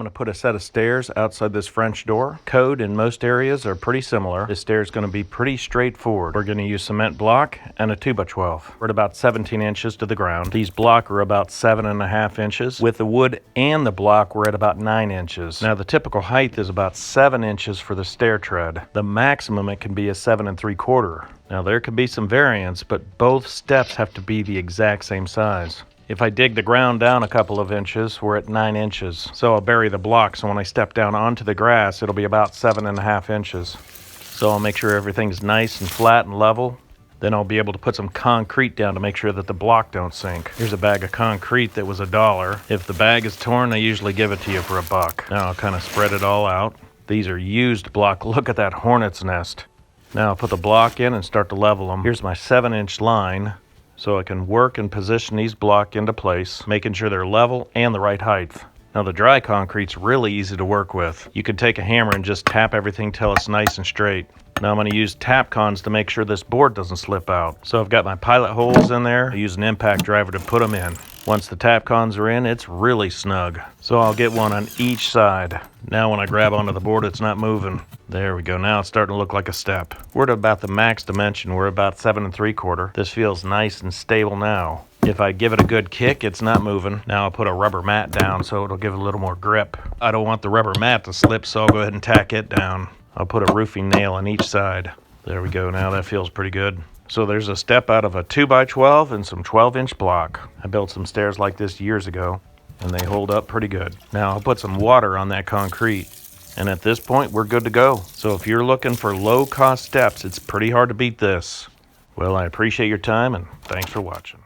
going to put a set of stairs outside this French door. Code in most areas are pretty similar. This stair is going to be pretty straightforward. We're going to use cement block and a 2x12. We're at about 17 inches to the ground. These block are about 7.5 inches. With the wood and the block, we're at about 9 inches. Now the typical height is about 7 inches for the stair tread. The maximum it can be is 7 3/4. Now there could be some variance, but both steps have to be the exact same size. If I dig the ground down a couple of inches, we're at 9 inches. So I'll bury the block, so when I step down onto the grass, it'll be about 7.5 inches. So I'll make sure everything's nice and flat and level. Then I'll be able to put some concrete down to make sure that the block don't sink. Here's a bag of concrete that was $1. If the bag is torn, they usually give it to you for $1. Now I'll kind of spread it all out. These are used block. Look at that hornet's nest. Now I'll put the block in and start to level them. Here's my 7-inch line. So I can work and position these block into place, making sure they're level and the right height. Now the dry concrete's really easy to work with. You can take a hammer and just tap everything till it's nice and straight. Now I'm going to use tap cons to make sure this board doesn't slip out. So I've got my pilot holes in there. I use an impact driver to put them in. Once the tap cons are in, it's really snug. So I'll get one on each side. Now when I grab onto the board, it's not moving. There we go. Now it's starting to look like a step. We're at about the max dimension. We're about 7 3/4. This feels nice and stable now. If I give it a good kick, it's not moving. Now I'll put a rubber mat down so it'll give it a little more grip. I don't want the rubber mat to slip, so I'll go ahead and tack it down. I'll put a roofing nail on each side. There we go. Now that feels pretty good. So there's a step out of a 2x12 and some 12-inch block. I built some stairs like this years ago, and they hold up pretty good. Now I'll put some water on that concrete. And at this point, we're good to go. So if you're looking for low-cost steps, it's pretty hard to beat this. Well, I appreciate your time, and thanks for watching.